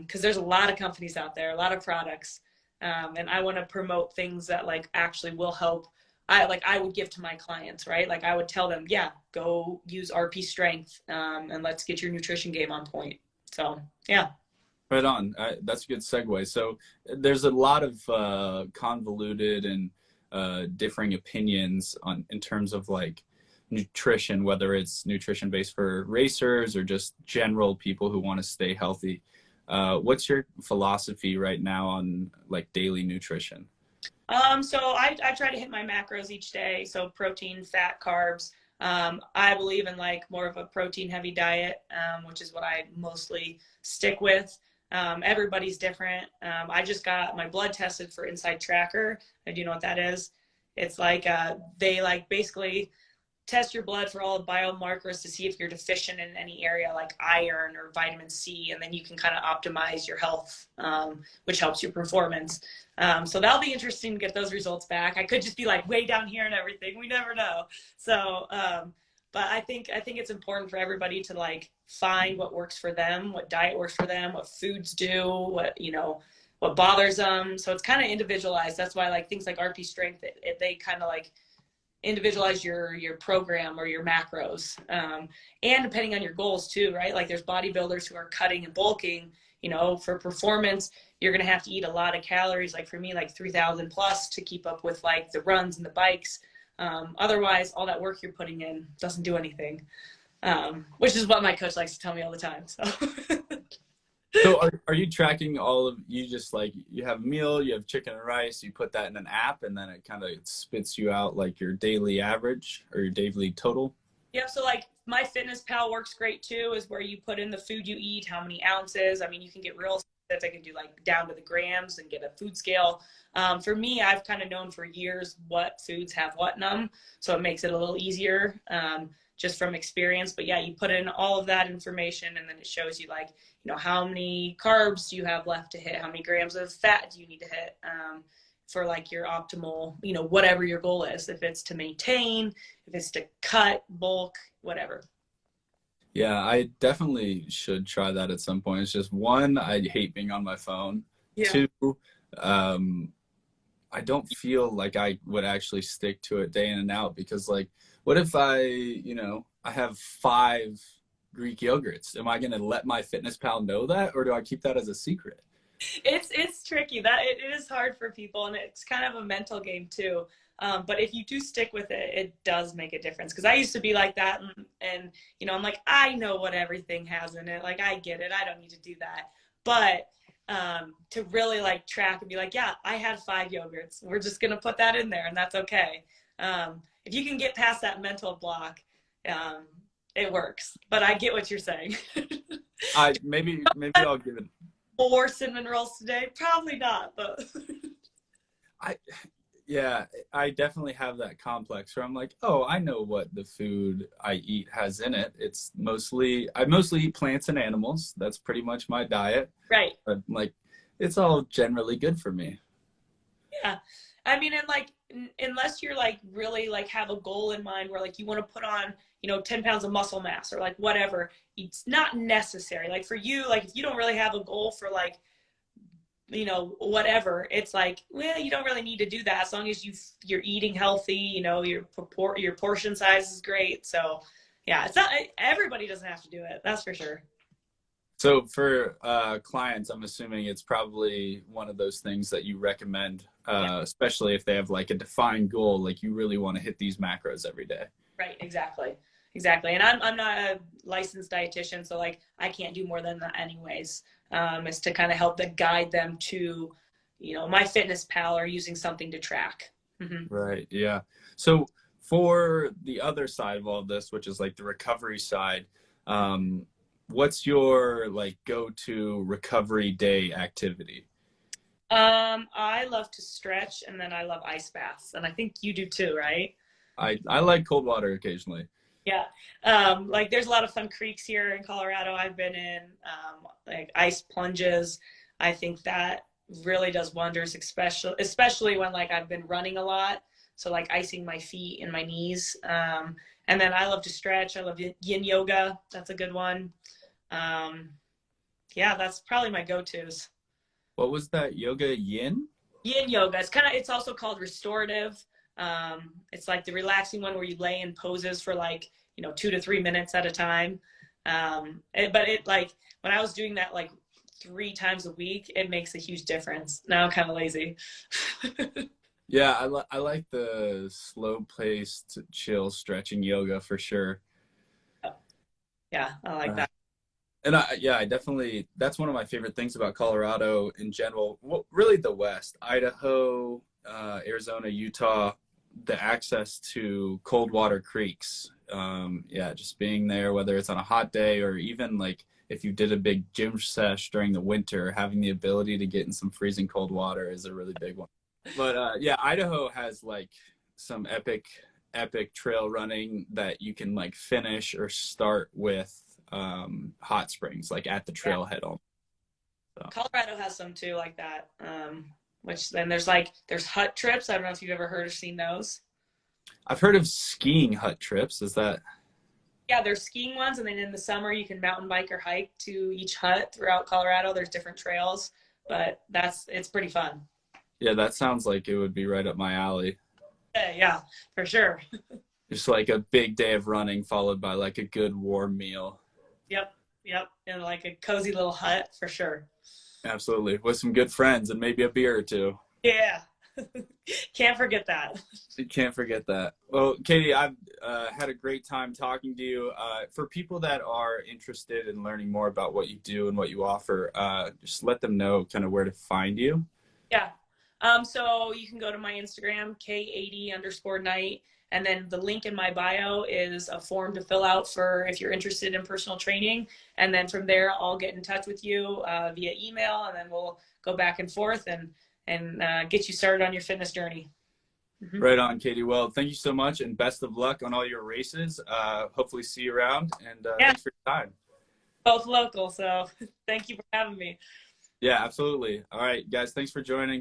because there's a lot of companies out there, a lot of products. And I want to promote things that like actually will help. I would give to my clients, right? Like I would tell them, yeah, go use RP Strength and let's get your nutrition game on point. So yeah. Right on. That's a good segue. So there's a lot of convoluted and differing opinions in terms of like nutrition, whether it's nutrition based for racers or just general people who want to stay healthy. What's your philosophy right now on like daily nutrition? So I try to hit my macros each day. So protein, fat, carbs. I believe in like more of a protein heavy diet, which is what I mostly stick with. Everybody's different. I just got my blood tested for Inside Tracker. Do you know what that is? It's like they like basically test your blood for all the biomarkers to see if you're deficient in any area like iron or vitamin C, and then you can kind of optimize your health, which helps your performance. So that'll be interesting to get those results back. I could just be like way down here and everything. We never know. So, but I think it's important for everybody to like find what works for them, what diet works for them, what foods do, what, you know, what bothers them. So it's kind of individualized. That's why like things like RP Strength, they kind of like individualize your program or your macros, and depending on your goals too, right? Like there's bodybuilders who are cutting and bulking, you know, for performance you're going to have to eat a lot of calories, like for me like 3,000 plus to keep up with like the runs and the bikes. Otherwise all that work you're putting in doesn't do anything, which is what my coach likes to tell me all the time. So are you tracking all of, you just like, you have a meal, you have chicken and rice, you put that in an app, and then it kind of spits you out like your daily average or your daily total? Yep. So like my Fitness Pal works great too, is where you put in the food you eat, how many ounces. I mean, you can get real specific and do like down to the grams and get a food scale. For me, I've kind of known for years what foods have what in them, so it makes it a little easier, just from experience. But yeah, you put in all of that information, and then it shows you like, you know, how many carbs do you have left to hit, how many grams of fat do you need to hit, for like your optimal, you know, whatever your goal is, if it's to maintain, if it's to cut, bulk, whatever. Yeah, I definitely should try that at some point. It's just, one, I hate being on my phone. Yeah. Two, I don't feel like I would actually stick to it day in and out, because like, what if I, you know, I have 5 Greek yogurts? Am I going to let my Fitness Pal know that, or do I keep that as a secret? It's tricky. That it is hard for people, and it's kind of a mental game too. But if you do stick with it, it does make a difference. Because I used to be like that, and you know, I'm like, I know what everything has in it. Like, I get it. I don't need to do that. But to really like track and be like, yeah, I had 5 yogurts. We're just gonna put that in there, and that's okay. If you can get past that mental block, it works. But I get what you're saying. Maybe I'll give it 4 cinnamon rolls today. Probably not, but yeah, I definitely have that complex where I'm like, oh, I know what the food I eat has in it. I mostly eat plants and animals. That's pretty much my diet. right. But like, it's all generally good for me. Yeah. I mean, and like, unless you're like really like have a goal in mind where like you want to put on, 10 pounds of muscle mass or like whatever, it's not necessary. Like for you, like if you don't really have a goal for like, whatever, it's like, well, you don't really need to do that as long as you're eating healthy, your portion size is great. So yeah, it's not, everybody doesn't have to do it. That's for sure. So for clients, I'm assuming it's probably one of those things that you recommend, especially if they have like a defined goal, like you really want to hit these macros every day. Right. Exactly. And I'm not a licensed dietitian, so like I can't do more than that anyways. Is to kind of help guide them to, MyFitnessPal or using something to track. Mm-hmm. Right. Yeah. So for the other side of all this, which is like the recovery side, what's your like go-to recovery day activity? I love to stretch, and then I love ice baths, and I think you do too, right? I like cold water occasionally. Yeah. Like there's a lot of fun creeks here in Colorado I've been in, like ice plunges. I think that really does wonders, especially when like I've been running a lot. So like icing my feet and my knees. And then I love to stretch. I love Yin Yoga. That's a good one. Yeah, that's probably my go-tos. What was that yoga? Yin Yoga. It's also called restorative. It's like the relaxing one where you lay in poses for like, 2 to 3 minutes at a time. But it like, when I was doing that like 3 times a week, it makes a huge difference. Now I'm kind of lazy. Yeah, I like the slow paced, chill stretching yoga for sure. Yeah, I like that. And I definitely, that's one of my favorite things about Colorado in general. Well, really the West, Idaho, Arizona, Utah, the access to cold water creeks. Just being there, whether it's on a hot day or even like if you did a big gym sesh during the winter, having the ability to get in some freezing cold water is a really big one. But Idaho has like some epic trail running that you can like finish or start with hot springs, like at the trailhead. So. Colorado has some too like that. Which then there's hut trips. I don't know if you've ever heard or seen those. I've heard of skiing hut trips. Is that? Yeah, there's skiing ones, and then in the summer you can mountain bike or hike to each hut throughout Colorado. There's different trails, but it's pretty fun. Yeah, that sounds like it would be right up my alley. Yeah, for sure. Just like a big day of running followed by like a good warm meal. Yep. And like a cozy little hut for sure. Absolutely. With some good friends and maybe a beer or two. Yeah. Can't forget that. You can't forget that. Well, Katie, I've had a great time talking to you. For people that are interested in learning more about what you do and what you offer, just let them know kind of where to find you. Yeah. So you can go to my Instagram, K80_night. And then the link in my bio is a form to fill out for if you're interested in personal training. And then from there, I'll get in touch with you via email, and then we'll go back and forth and get you started on your fitness journey. Mm-hmm. Right on, Katie. Well, thank you so much, and best of luck on all your races. Hopefully see you around, and thanks for your time. Both local, so thank you for having me. Yeah, absolutely. All right, guys, thanks for joining.